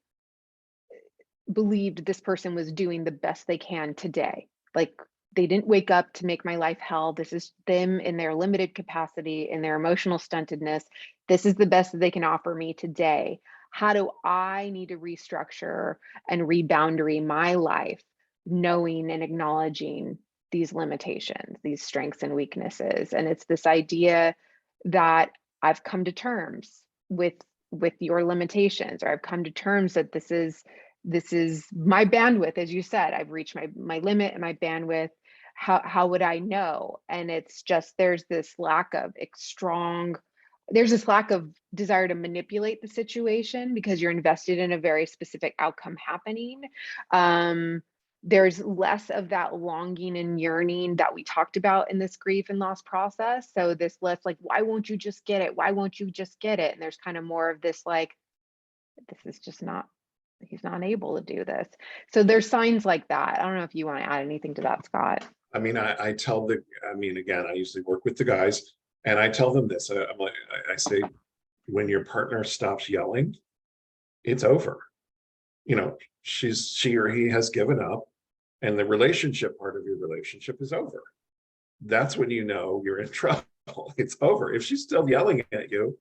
Speaker 2: believed this person was doing the best they can today, like they didn't wake up to make my life hell, this is them in their limited capacity, in their emotional stuntedness, this is the best that they can offer me today, How do I need to restructure and reboundary my life, knowing and acknowledging these limitations, these strengths and weaknesses? And it's this idea that I've come to terms with your limitations, or I've come to terms that this is my bandwidth. As you said, I've reached my limit and my bandwidth. How would I know? And it's just, there's this lack of there's this lack of desire to manipulate the situation because you're invested in a very specific outcome happening. There's less of that longing and yearning that we talked about in this grief and loss process. So this less like, why won't you just get it? Why won't you just get it? And there's kind of more of this like, this is just not, he's not able to do this. So there's signs like that. I don't know if you want to add anything to that, Scott.
Speaker 1: I mean, I mean, again, I usually work with the guys and I tell them this. I'm like, I say, when your partner stops yelling, it's over. You know, she or he has given up and the relationship part of your relationship is over. That's when you know you're in trouble. It's over. If she's still yelling at you,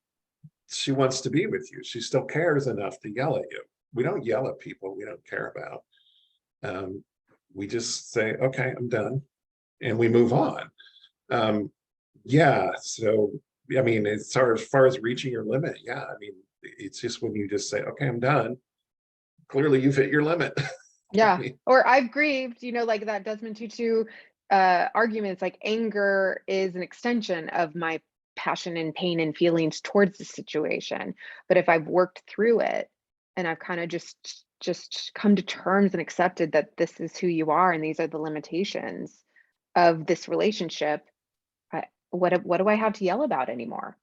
Speaker 1: she wants to be with you. She still cares enough to yell at you. We don't yell at people we don't care about. We just say, okay, I'm done. And we move on. Yeah, so, I mean, as far as reaching your limit, yeah, I mean, it's just when you just say, okay, I'm done. Clearly you've hit your limit.
Speaker 2: Yeah.
Speaker 1: I mean,
Speaker 2: Or I've grieved, like that Desmond Tutu arguments, like anger is an extension of my passion and pain and feelings towards the situation. But if I've worked through it and I've kind of just come to terms and accepted that this is who you are and these are the limitations of this relationship, what do I have to yell about anymore?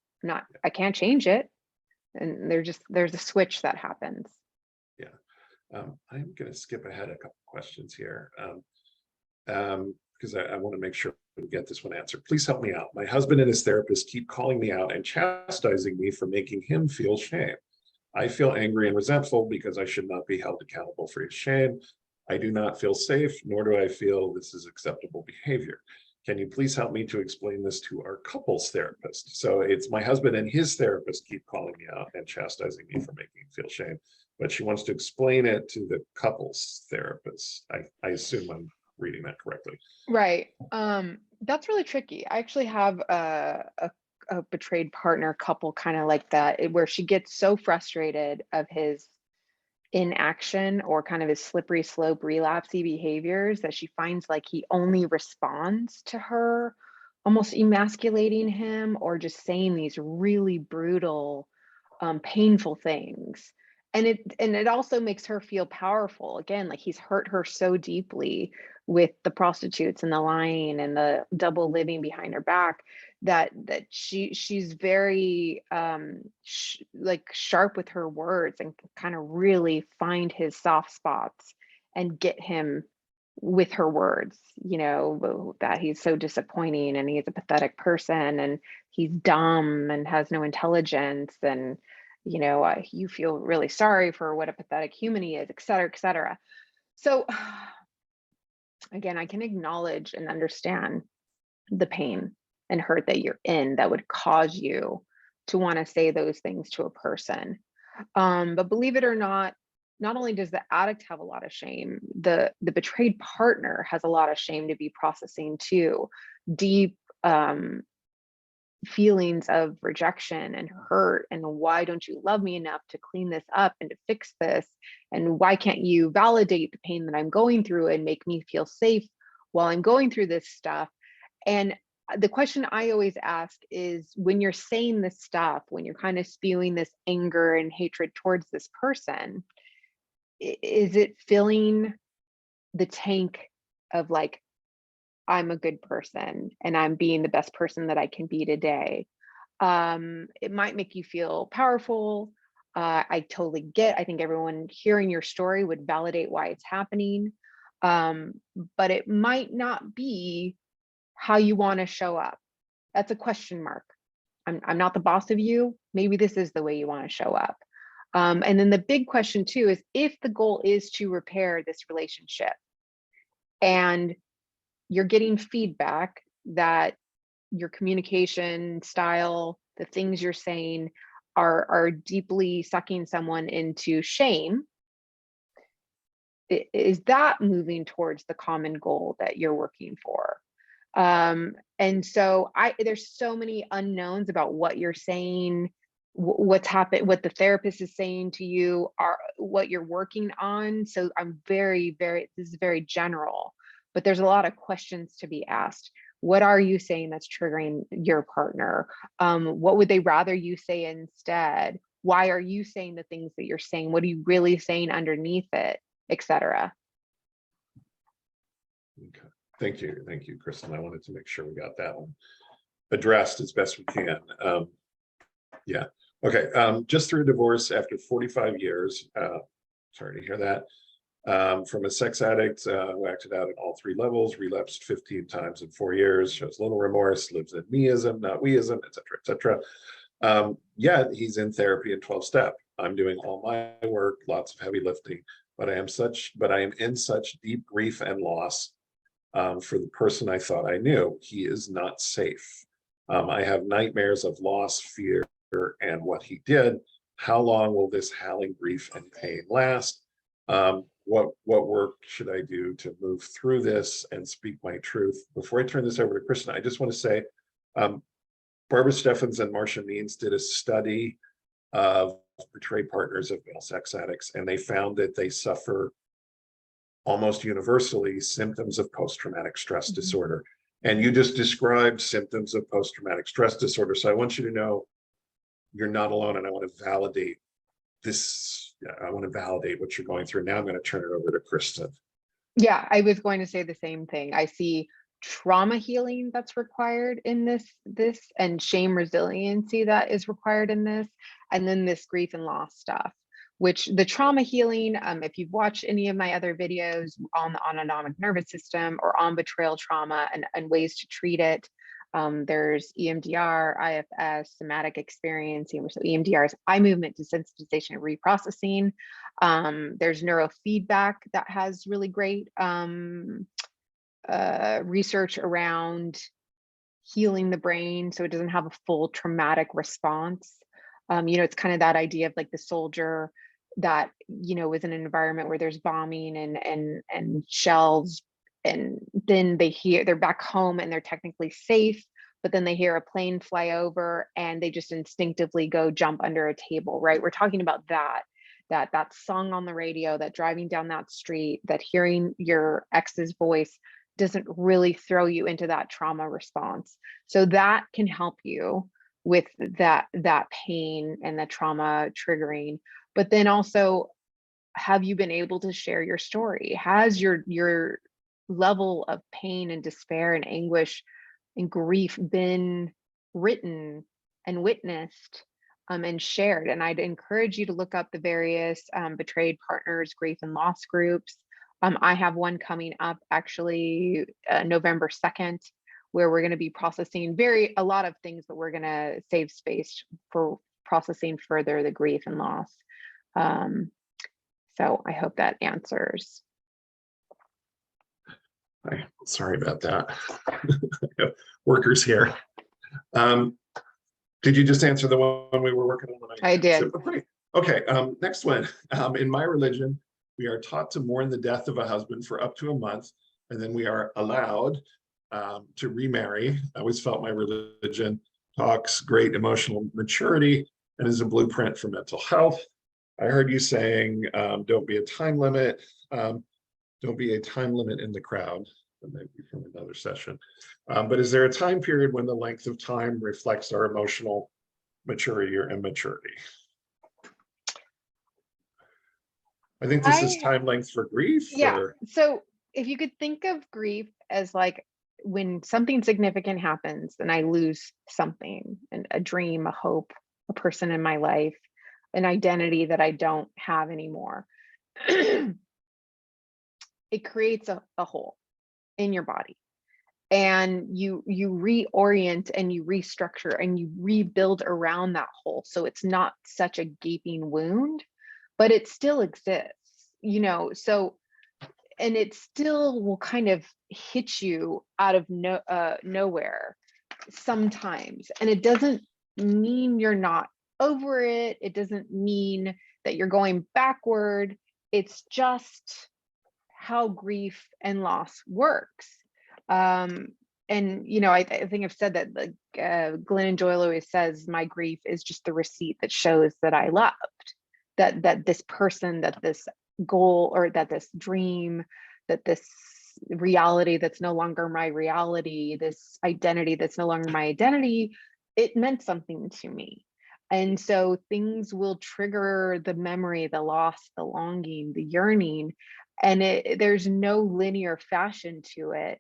Speaker 2: I can't change it. And there's a switch that happens.
Speaker 1: yeah. I'm going to skip ahead a couple questions here because I want to make sure we get this one answered. Please help me out. My husband and his therapist keep calling me out and chastising me for making him feel shame. I feel angry and resentful because I should not be held accountable for his shame. I do not feel safe, nor do I feel this is acceptable behavior. Can you please help me to explain this to our couples therapist? So it's my husband and his therapist keep calling me out and chastising me for making him feel shame, but she wants to explain it to the couples therapist. I assume I'm reading that correctly.
Speaker 2: Right. That's really tricky. I actually have a betrayed partner couple kind of like that, where she gets so frustrated of his inaction or kind of his slippery slope relapsey behaviors that she finds like he only responds to her almost emasculating him or just saying these really brutal, painful things. And it also makes her feel powerful again, like he's hurt her so deeply with the prostitutes and the lying and the double living behind her back that she's very like sharp with her words and can kind of really find his soft spots and get him with her words, that he's so disappointing and he's a pathetic person and he's dumb and has no intelligence and you feel really sorry for what a pathetic human he is, et cetera, et cetera. So again, I can acknowledge and understand the pain and hurt that you're in that would cause you to want to say those things to a person. But believe it or not only does the addict have a lot of shame, the betrayed partner has a lot of shame to be processing too. Deep feelings of rejection and hurt, and why don't you love me enough to clean this up and to fix this, and why can't you validate the pain that I'm going through and make me feel safe while I'm going through this stuff. And the question I always ask is, when you're saying this stuff, when you're kind of spewing this anger and hatred towards this person, is it filling the tank of like, I'm a good person and I'm being the best person that I can be today? It might make you feel powerful. I totally I think everyone hearing your story would validate why it's happening. But it might not be how you want to show up. That's a question mark. I'm not the boss of you. Maybe this is the way you want to show up. And then the big question too is, if the goal is to repair this relationship and you're getting feedback that your communication style, the things you're saying are deeply sucking someone into shame, is that moving towards the common goal that you're working for? And so there's so many unknowns about what you're saying, what's happened, what the therapist is saying to you, what you're working on. So I'm this is very general, but there's a lot of questions to be asked. What are you saying that's triggering your partner? What would they rather you say instead? Why are you saying the things that you're saying? What are you really saying underneath it, etc.?
Speaker 1: Okay. Thank you, Kristin. I wanted to make sure we got that one addressed as best we can. Yeah. Okay. Just through divorce after 45 years. Sorry to hear that. From a sex addict who acted out at all 3 levels, relapsed 15 times in 4 years, shows little remorse, lives in meism, not weism, etc., etc. Yeah, he's in therapy in 12-step. I'm doing all my work, lots of heavy lifting, but I am in such deep grief and loss for the person I thought I knew. He is not safe. I have nightmares of loss, fear, and what he did. How long will this howling grief and pain last? What work should I do to move through this and speak my truth? Before I turn this over to Kristin, I just want to say, Barbara Steffens and Marcia Means did a study of betrayed partners of male sex addicts, and they found that they suffer almost universally symptoms of post-traumatic stress disorder. And you just described symptoms of post-traumatic stress disorder. So I want you to know you're not alone, and I want to validate this. I want to validate what you're going through. Now I'm going to turn it over to Kristin.
Speaker 2: Yeah, I was going to say the same thing. I see trauma healing that's required in this and shame resiliency that is required in this, and then this grief and loss stuff, which the trauma healing, if you've watched any of my other videos on the autonomic nervous system or on betrayal trauma and ways to treat it, there's EMDR, IFS, somatic experiencing. So EMDR is eye movement desensitization and reprocessing. There's neurofeedback that has really great research around healing the brain so it doesn't have a full traumatic response. It's kind of that idea of like the soldier that, was in an environment where there's bombing and shells, and then they're back home and they're technically safe, but then they hear a plane fly over and they just instinctively go jump under a table, right? We're talking about that song on the radio, that driving down that street, that hearing your ex's voice doesn't really throw you into that trauma response. So that can help you with that pain and the trauma triggering. But then also, have you been able to share your story? Has your level of pain and despair and anguish and grief been written and witnessed and shared? And I'd encourage you to look up the various betrayed partners grief and loss groups. I have one coming up actually November 2nd, where we're going to be processing a lot of things, but we're going to save space for processing further the grief and loss. So I hope that answers.
Speaker 1: Sorry about that. Workers here. Did you just answer the one we were working on?
Speaker 2: I did.
Speaker 1: Okay. Next one. In my religion, we are taught to mourn the death of a husband for up to a month, and then we are allowed to remarry. I always felt my religion talks great emotional maturity and is a blueprint for mental health. I heard you saying, don't be a time limit. Don't be a time limit in the crowd. That might be from another session. But is there a time period when the length of time reflects our emotional maturity or immaturity? I think this is time length for grief.
Speaker 2: Yeah. So if you could think of grief as like when something significant happens and I lose something, a dream, a hope, a person in my life, an identity that I don't have anymore, it creates a hole in your body, and you reorient and you restructure and you rebuild around that hole, so it's not such a gaping wound, but it still exists, so, and it still will kind of hit you out of nowhere sometimes, and it doesn't mean you're not over it. It doesn't mean that you're going backward. It's just how grief and loss works. And I think I've said that, like, Glennon Doyle always says, my grief is just the receipt that shows that I loved, that this person, that this goal, or that this dream, that this reality that's no longer my reality, this identity that's no longer my identity, it meant something to me. And so things will trigger the memory, the loss, the longing, the yearning, and there's no linear fashion to it.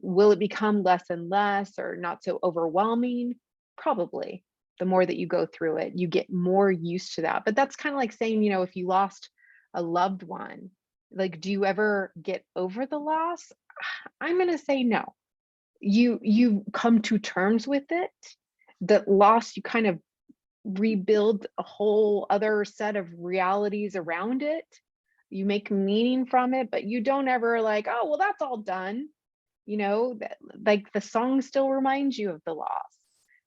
Speaker 2: Will it become less and less, or not so overwhelming? Probably. The more that you go through it, you get more used to that. But that's kind of like saying, if you lost a loved one, like, do you ever get over the loss? I'm going to say no. You come to terms with it. The loss, you kind of rebuild a whole other set of realities around it. You make meaning from it, but you don't ever like, oh, well, that's all done. Like, the song still reminds you of the loss.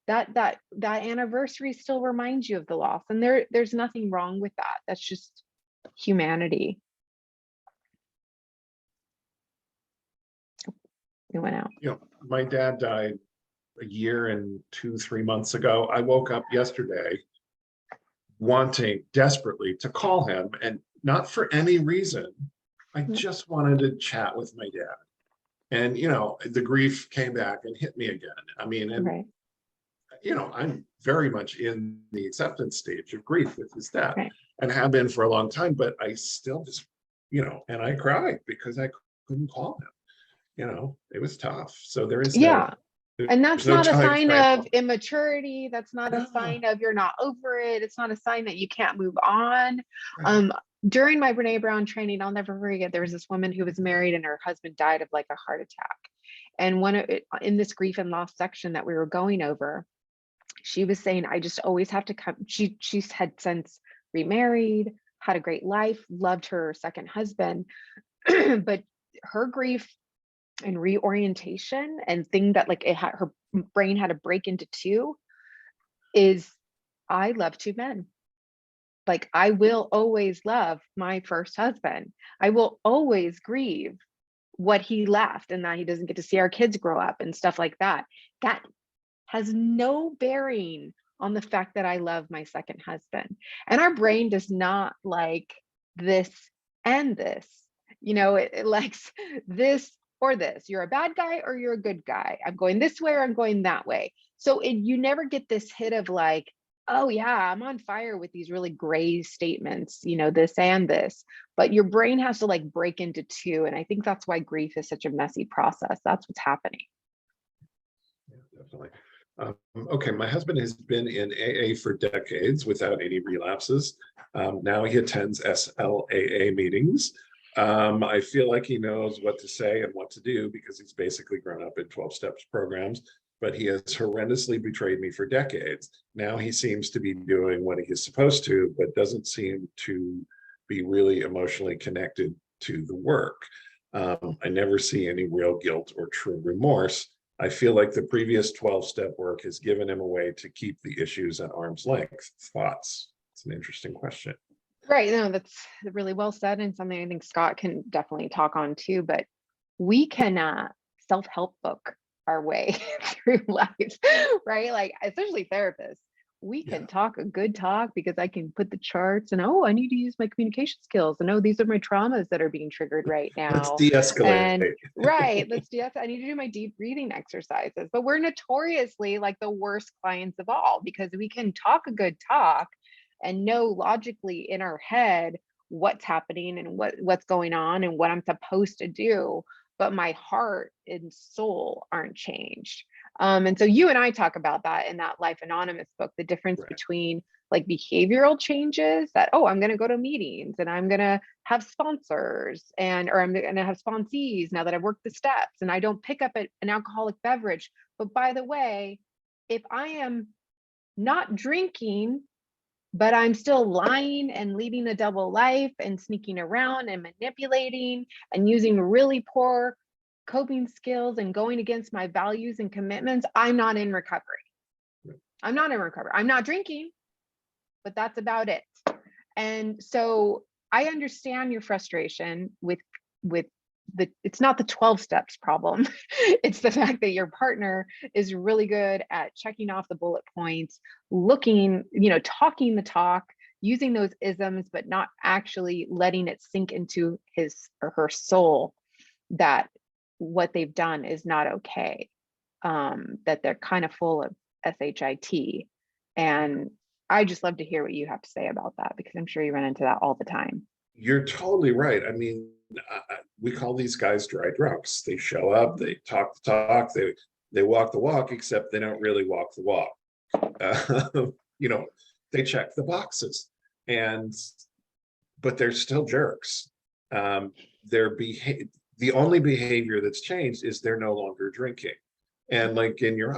Speaker 2: That anniversary still reminds you of the loss. And there's nothing wrong with that. That's just humanity. It went out.
Speaker 1: My dad died a year and 2-3 months ago. I woke up yesterday wanting desperately to call him, and not for any reason. I just wanted to chat with my dad. And, the grief came back and hit me again. I mean, and,
Speaker 2: Right.
Speaker 1: I'm very much in the acceptance stage of grief with his death,
Speaker 2: Right.
Speaker 1: and have been for a long time, but I still just, and I cried because I couldn't call him. It was tough. So there is
Speaker 2: And that's
Speaker 1: no
Speaker 2: not a
Speaker 1: time
Speaker 2: sign
Speaker 1: frame.
Speaker 2: of immaturity. That's not a sign of you're not over it. It's not a sign that you can't move on.
Speaker 1: Right.
Speaker 2: During my Brene Brown training, I'll never forget, there was this woman who was married and her husband died of like a heart attack. And in this grief and loss section that we were going over, she was saying, I just always have to come. She's had since remarried, had a great life, loved her second husband, but her grief and reorientation and thing that, like, her brain had to break into two, is I love two men. Like, I will always love my first husband. I will always grieve what he left and that he doesn't get to see our kids grow up and stuff like that. That has no bearing on the fact that I love my second husband. And our brain does not like this and this. It likes this or this. You're a bad guy or you're a good guy. I'm going this way or I'm going that way. So you never get this hit of like, oh yeah, I'm on fire with these really gray statements, this and this. But your brain has to like break into two. And I think that's why grief is such a messy process. That's what's happening.
Speaker 1: Yeah, definitely. Okay, my husband has been in AA for decades without any relapses. Now he attends SLAA meetings. I feel like he knows what to say and what to do because he's basically grown up in 12 steps programs, but he has horrendously betrayed me for decades. Now he seems to be doing what he is supposed to, but doesn't seem to be really emotionally connected to the work. I never see any real guilt or true remorse. I feel like the previous 12-step work has given him a way to keep the issues at arm's length. Thoughts? It's an interesting question.
Speaker 2: Right. No, that's really well said, and something I think Scott can definitely talk on too. But we cannot self-help book our way through life, right? Like, especially therapists. We can talk a good talk because I can put the charts and, oh, I need to use my communication skills. And, oh, these are my traumas that are being triggered right
Speaker 1: Let's
Speaker 2: now.
Speaker 1: de-escalate.
Speaker 2: And right, let's de-escalate. I need to do my deep breathing exercises. But we're notoriously like the worst clients of all because we can talk a good talk and know logically in our head what's happening and what's going on and what I'm supposed to do, but my heart and soul aren't changed. And so you and I talk about that in that Life Anonymous book, the difference between like behavioral changes that, oh, I'm going to go to meetings and I'm going to have sponsors or I'm going to have sponsees now that I've worked the steps and I don't pick up an alcoholic beverage. But by the way, if I am not drinking, but I'm still lying and leading a double life and sneaking around and manipulating and using really poor coping skills and going against my values and commitments, I'm not in recovery. I'm not in recovery. I'm not drinking, but that's about it. And so I understand your frustration with it's not the 12 steps problem. It's the fact that your partner is really good at checking off the bullet points, looking, talking the talk, using those isms, but not actually letting it sink into his or her soul that what they've done is not okay, that they're kind of full of shit. And I just love to hear what you have to say about that, because I'm sure you run into that all the time.
Speaker 1: You're totally right. I mean, we call these guys dry drunks. They show up, they talk the talk, they walk the walk, except they don't really walk the walk. They check the boxes, but they're still jerks. The only behavior that's changed is they're no longer drinking. And like in your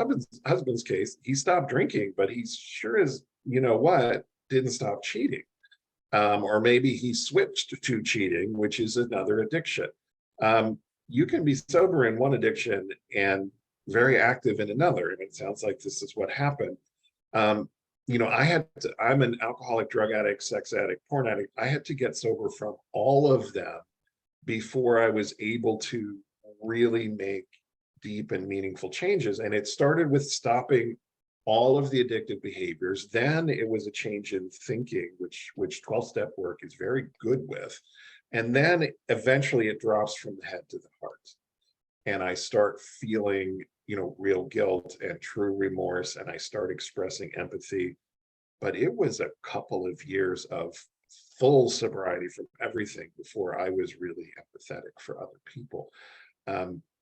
Speaker 1: husband's case, he stopped drinking, but he sure as didn't stop cheating. Or maybe he switched to cheating, which is another addiction. You can be sober in one addiction and very active in another. And it sounds like this is what happened. I'm an alcoholic, drug addict, sex addict, porn addict. I had to get sober from all of them before I was able to really make deep and meaningful changes. And it started with stopping all of the addictive behaviors. Then it was a change in thinking, which 12-step work is very good with. And then eventually it drops from the head to the heart. And I start feeling, real guilt and true remorse, and I start expressing empathy. But it was a couple of years of full sobriety from everything before I was really empathetic for other people.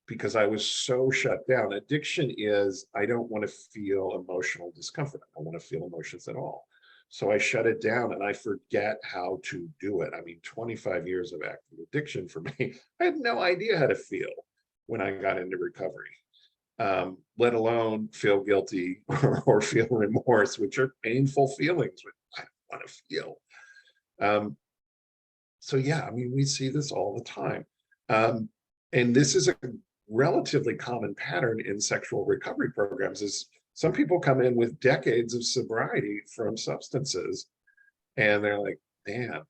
Speaker 1: Because I was so shut down. Addiction is, I don't want to feel emotional discomfort. I don't want to feel emotions at all. So I shut it down and I forget how to do it. I mean, 25 years of active addiction for me, I had no idea how to feel when I got into recovery, let alone feel guilty or feel remorse, which are painful feelings I don't want to feel. So yeah, I mean, we see this all the time. And this is a relatively common pattern in sexual recovery programs. Is some people come in with decades of sobriety from substances, and they're like, man,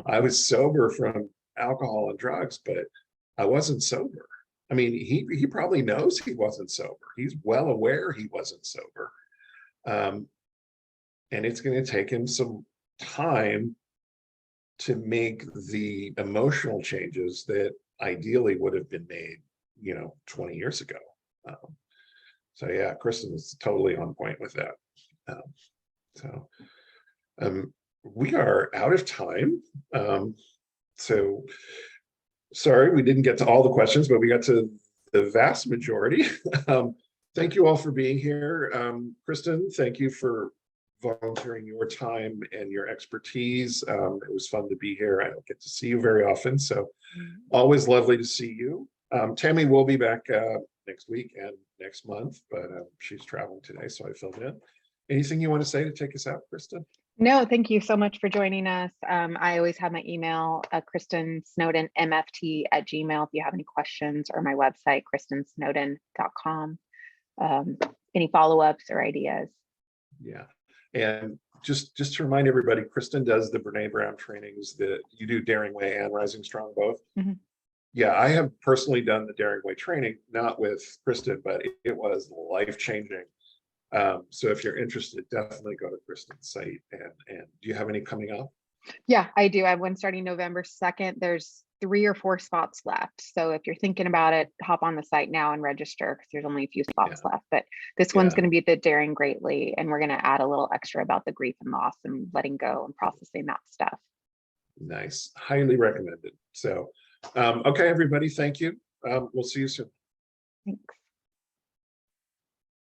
Speaker 1: I was sober from alcohol and drugs, but I wasn't sober. I mean, he probably knows he wasn't sober. He's well aware he wasn't sober. And it's going to take him some time to make the emotional changes that ideally would have been made, 20 years ago. So yeah, Kristin is totally on point with that. We are out of time. So sorry, we didn't get to all the questions, but we got to the vast majority. Thank you all for being here. Kristin, thank you for volunteering your time and your expertise. It was fun to be here. I don't get to see you very often, so always lovely to see you. Tammy will be back next week and next month, but she's traveling today, so I filled in. Anything you want to say to take us out, Kristin?
Speaker 2: No, thank you so much for joining us. I always have my email, Kristin Snowden, MFT@gmail, if you have any questions, or my website, kristinsnowden.com. Any follow-ups or ideas?
Speaker 1: Yeah. And just to remind everybody, Kristin does the Brene Brown trainings that you do, Daring Way and Rising Strong both. Mm-hmm. Yeah, I have personally done the Daring Way training, not with Kristin, but it was life-changing. So if you're interested, definitely go to Kristin's site. And do you have any coming up?
Speaker 2: Yeah, I do. I have one starting November 2nd. There's 3 or 4 spots left. So if you're thinking about it, hop on the site now and register, because there's only a few spots left. But this one's going to be the Daring Greatly, and we're going to add a little extra about the grief and loss and letting go and processing that stuff.
Speaker 1: Nice. Highly recommended. So, okay, everybody, thank you. We'll see you soon.
Speaker 2: Thanks.